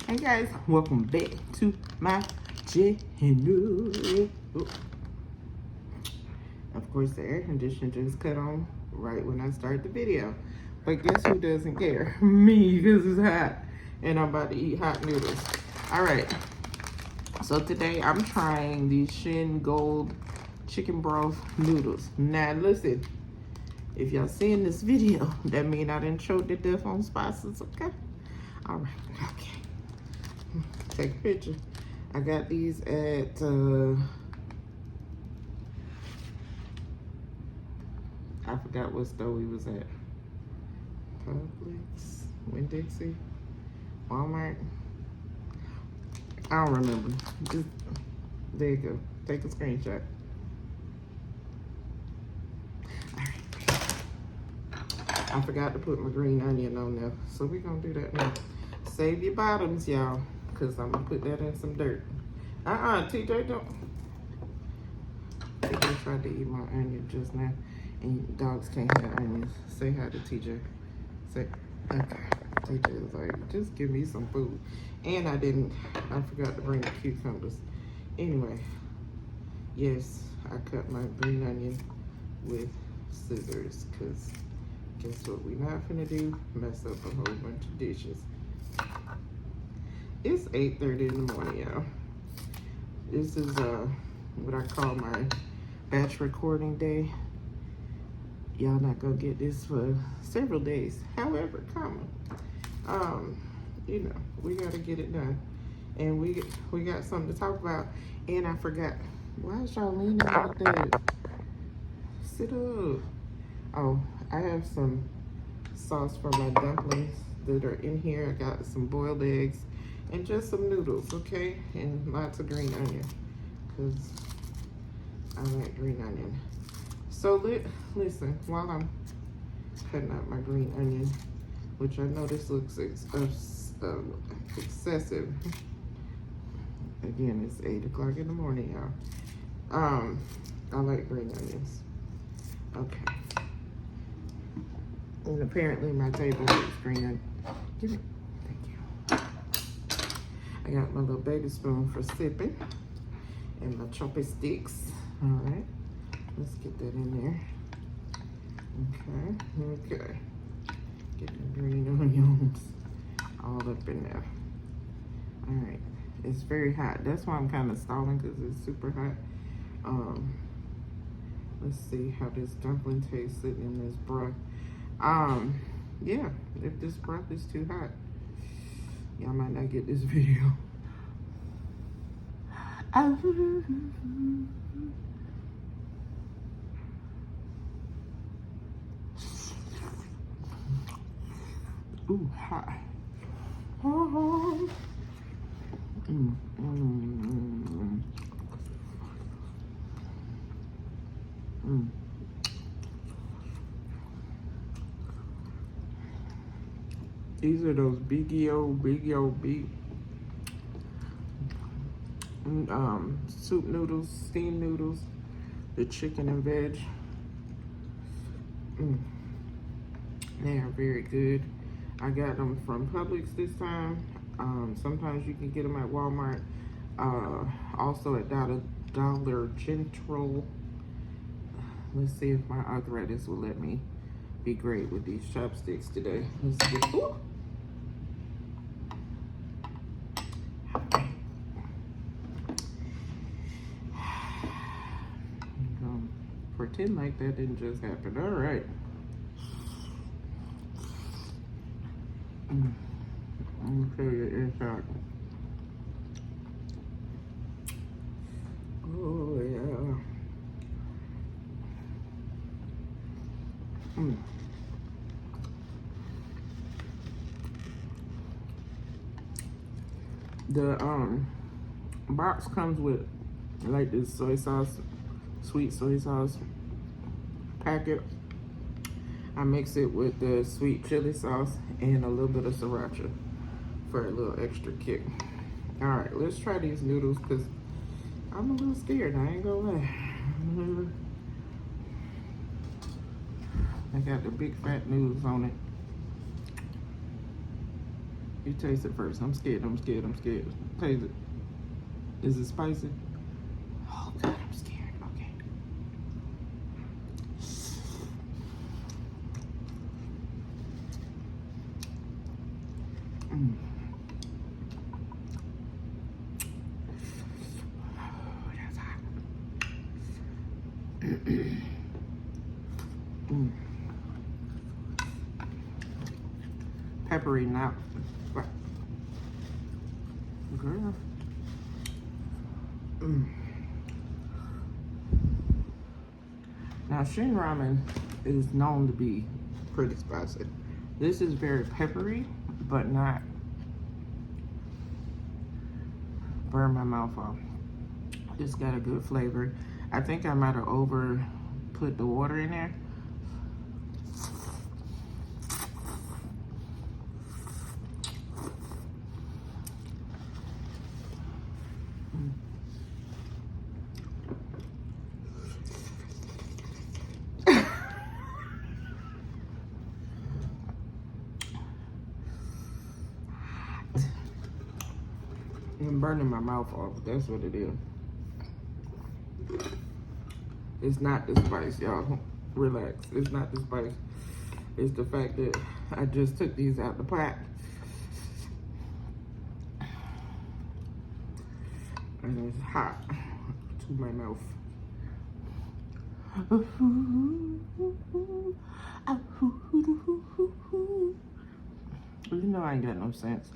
Hey guys, welcome back to my channel. Of course, the air conditioner just cut on right when I start the video. But guess who doesn't care? Me, because it's hot. And I'm about to eat hot noodles. Alright, so today I'm trying these Shin Gold chicken broth noodles. Now listen, if y'all seeing this video, that mean I didn't choke to death on spices, okay? Alright, okay. Take a picture. I got these at I forgot what store we was at. Publix, Winn-Dixie, Walmart. I don't remember. Just there you go. Take a screenshot. Alright. I forgot to put my green onion on there. So we're gonna do that now. Save your bottoms, y'all. Because I'm going to put that in some dirt. TJ, don't. TJ tried to eat my onion just now. And dogs can't have onions. Say hi to TJ. Say, okay. TJ was like, just give me some food. And I forgot to bring the cucumbers. Anyway, yes, I cut my green onion with scissors. Because guess what we're not going to do? Mess up a whole bunch of dishes. It's 8:30 in the morning, y'all. This is what I call my batch recording day. Y'all not gonna get this for several days. However, you know, we gotta get it done. And we got something to talk about. And I forgot. Why is y'all leaning like that? Sit up. Oh, I have some sauce for my dumplings that are in here. I got some boiled eggs. And just some noodles, okay? And lots of green onion, because I like green onion. So listen, while I'm cutting out my green onion, which I know this looks excessive. Again, it's 8 o'clock in the morning, y'all. I like green onions. Okay. And apparently my table is green onion. Give it. I got my little baby spoon for sipping and my chopsticks. All right, let's get that in there. Okay. Get the green onions all up in there. All right, it's very hot. That's why I'm kind of stalling, because it's super hot. Let's see how this dumpling tastes sitting in this broth. Yeah, if this broth is too hot, y'all might not get this video. Ooh, hot. These are those big old soup noodles, steamed noodles, the chicken and veg. They are very good. I got them from Publix this time. Sometimes you can get them at Walmart. Also at Dollar General. Let's see if my arthritis will let me be great with these chopsticks today. Let's get. Ooh. Pretend like that didn't just happen. All right. I'm gonna show you inside. Oh yeah. The box comes with like this soy sauce, sweet soy sauce packet. I mix it with the sweet chili sauce and a little bit of sriracha for a little extra kick. All right, let's try these noodles, because I'm a little scared, I ain't gonna lie. I got the big fat noodles on it. You taste it first. I'm scared. I'm scared. I'm scared. Taste it. Is it spicy? Oh God, I'm scared. Okay. Mm. Oh, that's hot. Mm. Peppery, not. Girl. Mm. Now, Shin ramen is known to be pretty spicy. This is very peppery, but not burn my mouth off. It's got a good flavor. I think I might have over put the water in there. I'm burning my mouth off. That's what it is. It's not the spice, y'all. Relax. It's not the spice. It's the fact that I just took these out the pot. And it's hot to my mouth. You know I ain't got no sense.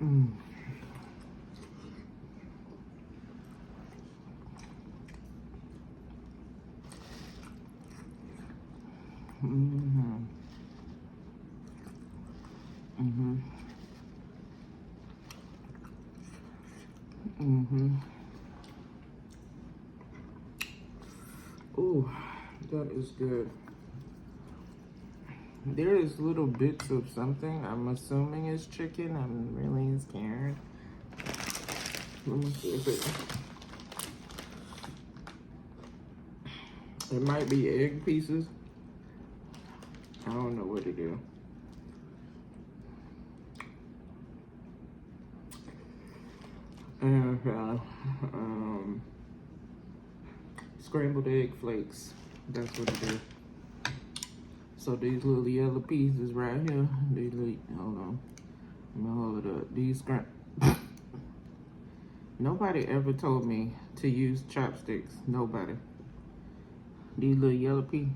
Mm. Mm-hmm. Mm-hmm. Mm-hmm. Ooh, that is good. There is little bits of something. I'm assuming it's chicken. I'm really scared. Let me see if it might be egg pieces. I don't know what it is. And scrambled egg flakes. That's what it is. So these little yellow pieces right here. These little, hold on. Let me hold it up. These Nobody ever told me to use chopsticks. Nobody. These little yellow pieces.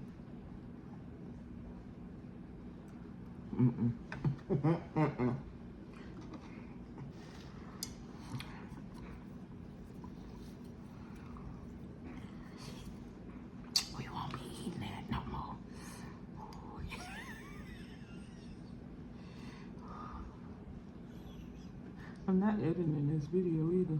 Mm-mm. We won't be eating that no more. I'm not editing this video either.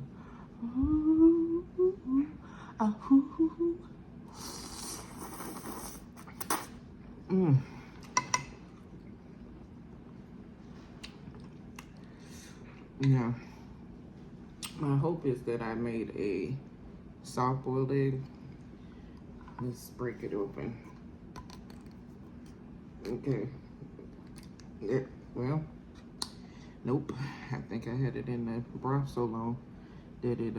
Now, my hope is that I made a soft-boiled egg. Let's break it open. Okay. Yeah, well, nope. I think I had it in the broth so long that it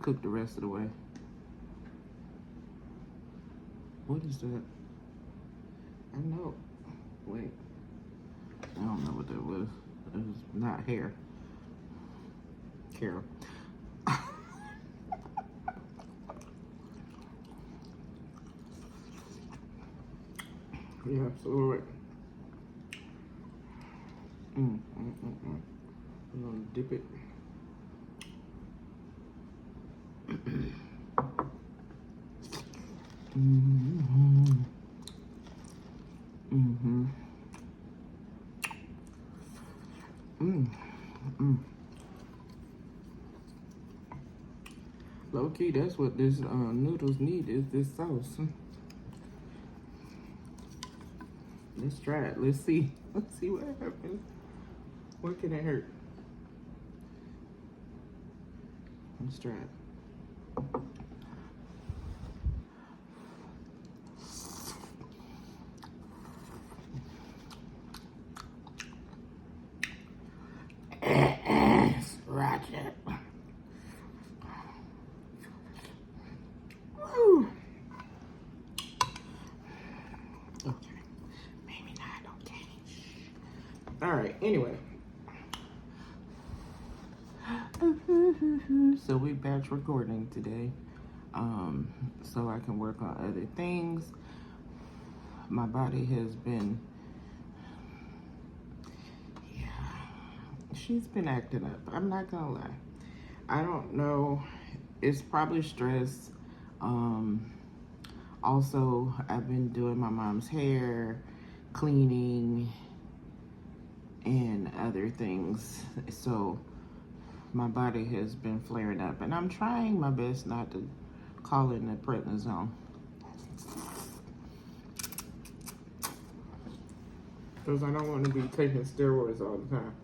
cooked the rest of the way. What is that? I know. Wait. I don't know what that was. It was not hair. Carol. Yeah, so we're I'm gonna dip it. Low key, that's what this noodles need, is this sauce. Let's try it. Let's see. Let's see what happens. What can it hurt? Let's try it. anyway. So we batch recording today, so I can work on other things. My body has been, yeah, she's been acting up. I'm not gonna lie. I don't know. It's probably stress. Also, I've been doing my mom's hair, cleaning, and other things. So my body has been flaring up, and I'm trying my best not to call it a prednisone, because I don't want to be taking steroids all the time.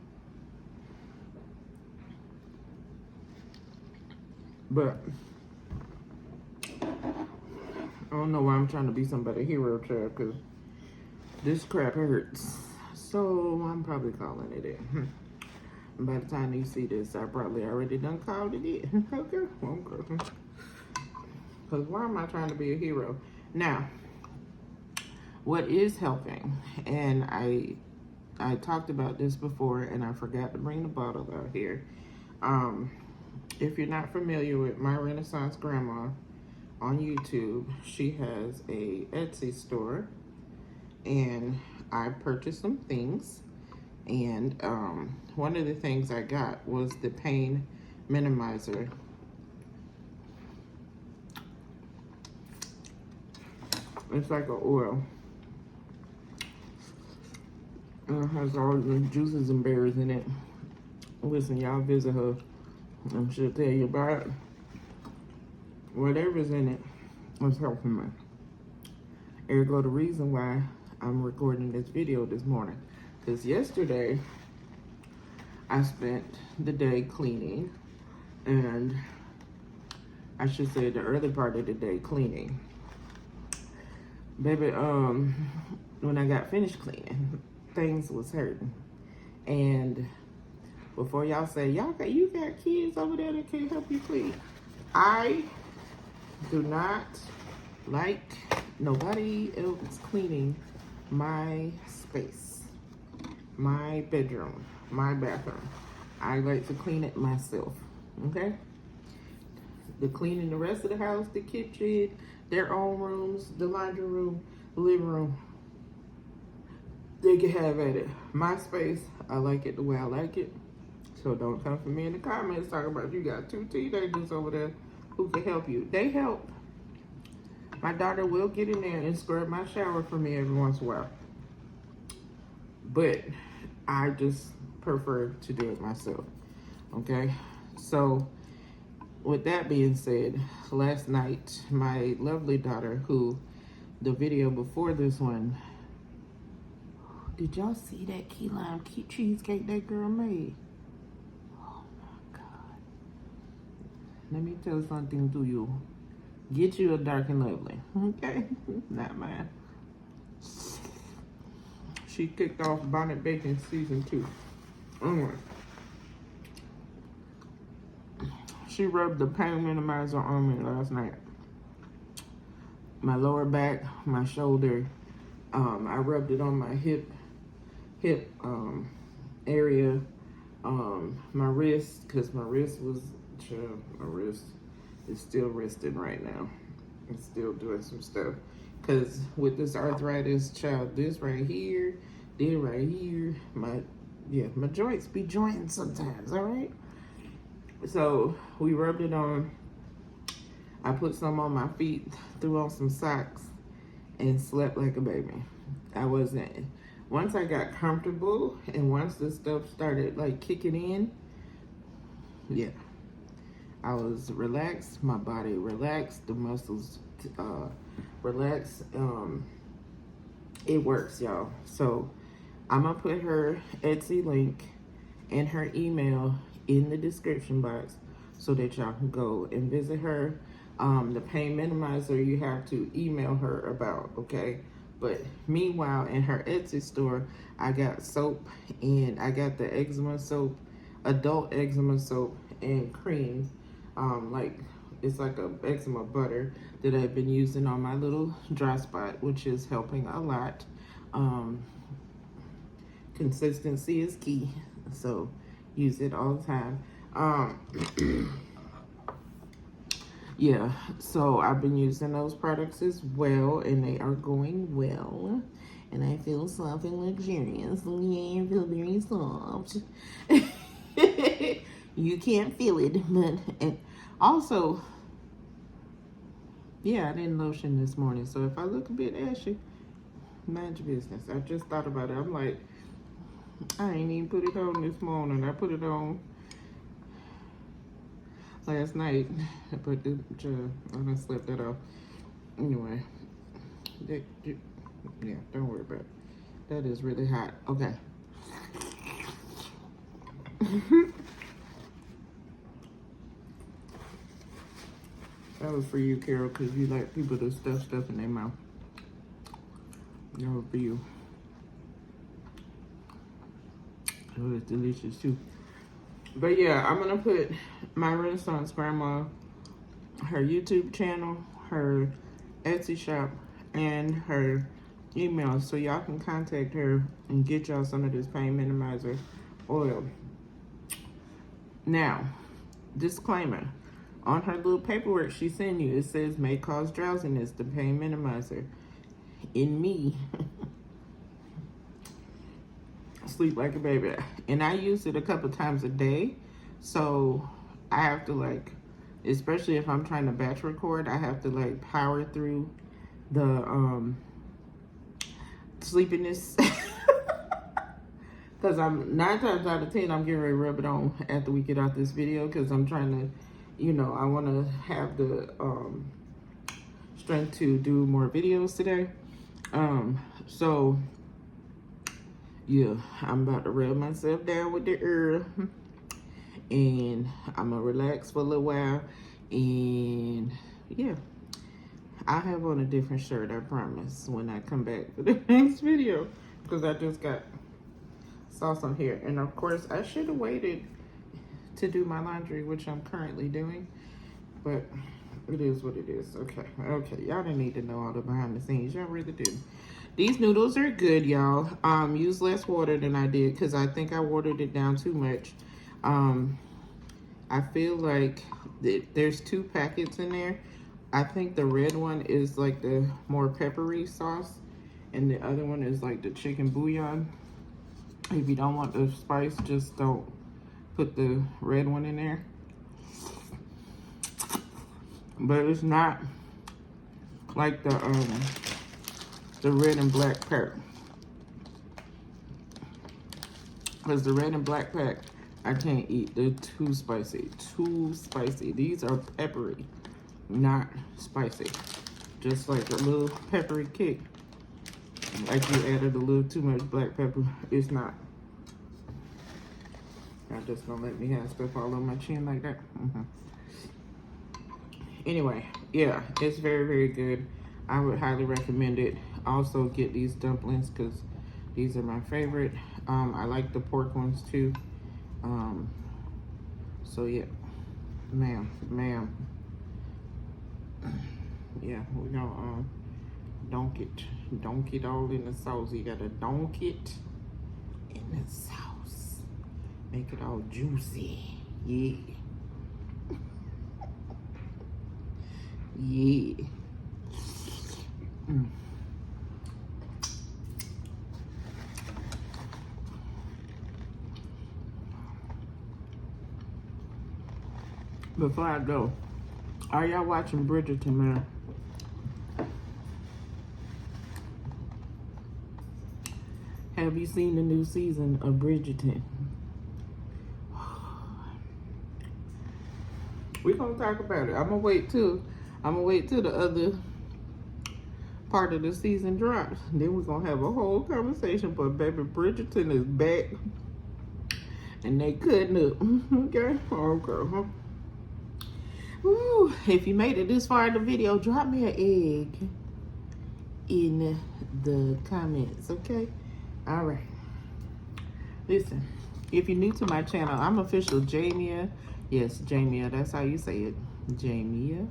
But I don't know why I'm trying to be somebody's hero, child, because this crap hurts. So I'm probably calling it in. By the time you see this, I probably already done called it in. Okay, because why am I trying to be a hero? Now, what is helping, and I talked about this before, and I forgot to bring the bottle out here. If you're not familiar with My Renaissance Grandma on YouTube, she has a Etsy store, and I purchased some things. And one of the things I got was the pain minimizer. It's like an oil. And it has all the juices and berries in it. Listen, y'all visit her, and she'll tell you about it. Whatever's in it is helping me. Ergo, the reason why I'm recording this video this morning. Because yesterday, I spent the day cleaning, and I should say the early part of the day cleaning. Baby, when I got finished cleaning, things was hurting. And before y'all say, you got kids over there that can't help you clean. I do not like nobody else cleaning my space. My bedroom, my bathroom. I like to clean it myself, okay? The cleaning the rest of the house, the kitchen, their own rooms, the laundry room, the living room, they can have at it. My space, I like it the way I like it. So don't come for me in the comments talking about you got 2 teenagers over there who can help you. They help. My daughter will get in there and scrub my shower for me every once in a while. But I just prefer to do it myself, okay? So with that being said, last night, my lovely daughter, who the video before this one, did y'all see that key lime cheesecake that girl made? Oh my God. Let me tell something to you. Get you a dark and lovely, okay? Not mine. She kicked off Bonnet Bacon season 2. She rubbed the pain minimizer on me last night. My lower back, my shoulder. I rubbed it on my hip area. My wrist, because my wrist is still resting right now. It's still doing some stuff. Because with this arthritis, child, this right here, this right here, my joints be jointing sometimes, all right? So we rubbed it on. I put some on my feet, threw on some socks, and slept like a baby. Once I got comfortable and once this stuff started like kicking in, yeah, I was relaxed, my body relaxed, the muscles relaxed. It works, y'all. So I'm gonna put her Etsy link and her email in the description box so that y'all can go and visit her. The pain minimizer you have to email her about, okay? But meanwhile, in her Etsy store, I got soap, and I got the eczema soap, adult eczema soap and cream. It's like a eczema butter that I've been using on my little dry spot, which is helping a lot. consistency is key. So use it all the time. Yeah, so I've been using those products as well, and they are going well. And I feel soft and luxurious. Yeah, I feel very soft. You can't feel it, but and also, yeah, I didn't lotion this morning. So if I look a bit ashy, mind your business. I just thought about it. I'm like, I ain't even put it on this morning. I put it on last night, but I done slept that off. Anyway, yeah, don't worry about it. That is really hot. Okay. That was for you, Carol, because you like people to stuff stuff in their mouth. That was for you. It was delicious too. But yeah, I'm gonna put my Renaissance Grandma, her YouTube channel, her Etsy shop, and her email, so y'all can contact her and get y'all some of this pain minimizer oil. Now, disclaimer, on her little paperwork she sent you, it says may cause drowsiness, the pain minimizer. In me, sleep like a baby. And I use it a couple times a day, so I have to, like, especially if I'm trying to batch record, I have to like power through the sleepiness. Because I'm 9 times out of 10 I'm getting ready to rub it on after we get out this video, because I'm trying to, you know, I want to have the strength to do more videos today. So yeah, I'm about to rub myself down with the herb, and I'm gonna relax for a little while, and yeah, I'll have on a different shirt, I promise, when I come back for the next video, because I just saw some here. And of course I should have waited to do my laundry, which I'm currently doing, but it is what it is. Okay, y'all didn't need to know all the behind the scenes. Y'all really did. These noodles are good, y'all. Use less water than I did, because I think I watered it down too much. I feel like there's 2 packets in there. I think the red one is like the more peppery sauce, and the other one is like the chicken bouillon. If you don't want the spice, just don't put the red one in there. But it's not like the red and black pack. Because the red and black pack, I can't eat. They're too spicy. Too spicy. These are peppery, not spicy. Just like a little peppery kick. Like you added a little too much black pepper. It's not. Y'all just gonna let me have stuff all on my chin like that? Anyway, yeah, it's very, very good. I would highly recommend it. Also get these dumplings, because these are my favorite. I like the pork ones too. So yeah, ma'am. Yeah, we gonna dunk it all in the sauce. You gotta dunk it in the sauce. Make it all juicy. Yeah. Yeah. Before I go, are y'all watching Bridgerton, man? Have you seen the new season of Bridgerton? We're gonna talk about it. I'm gonna wait till the other part of the season drops. Then we're gonna have a whole conversation. But baby, Bridgerton is back, and they cutting up. Okay. Woo. If you made it this far in the video, drop me an egg in the comments. Okay. All right. Listen, if you're new to my channel, I'm official Jamia. Yes, Jamia. That's how you say it. Jamia.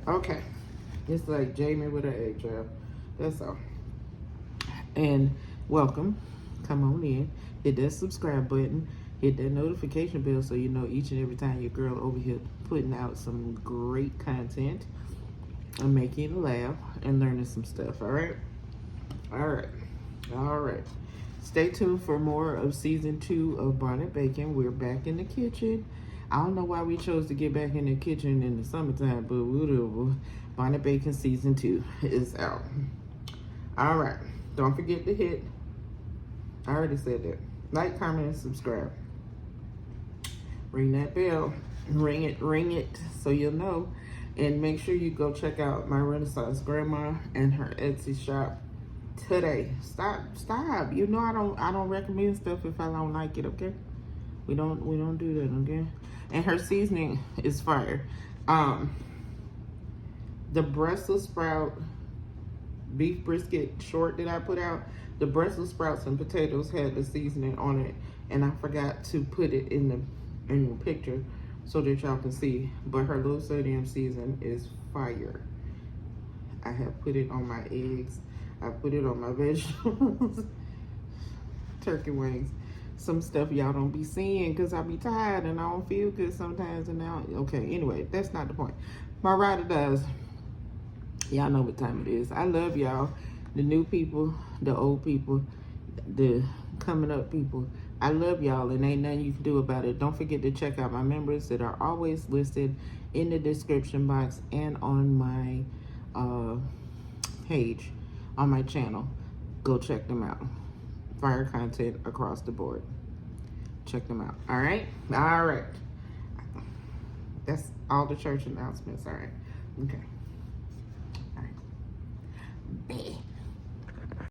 Okay. It's like Jamie with an A, child. That's all. And welcome come on in, hit that subscribe button, hit that notification bell so you know each and every time your girl over here putting out some great content. I'm making you laugh and learning some stuff, all right? All right. All right. Stay tuned for more of season 2 of Bonnet Bacon. We're back in the kitchen. I don't know why we chose to get back in the kitchen in the summertime, but whatever. Bonnet Bacon season 2 is out. All right. Don't forget to hit, I already said that, like, comment, and subscribe. Ring that bell. Ring it so you'll know. And make sure you go check out My Renaissance Grandma and her Etsy shop today. Stop. You know I don't recommend stuff if I don't like it, okay? We don't do that, okay? And her seasoning is fire. The Brussels sprout beef brisket short that I put out, the Brussels sprouts and potatoes had the seasoning on it, and I forgot to put it in the picture so that y'all can see. But her low sodium season is fire. I have put it on my eggs. I put it on my vegetables. Turkey wings. Some stuff y'all don't be seeing because I be tired and I don't feel good sometimes. And now, okay, anyway, that's not the point. My rider does. Y'all know what time it is. I love y'all. The new people, the old people, the coming up people. I love y'all and ain't nothing you can do about it. Don't forget to check out my members that are always listed in the description box and on my page, on my channel. Go check them out. Fire content across the board. Check them out. All right? All right. That's all the church announcements. All right. Okay. All right.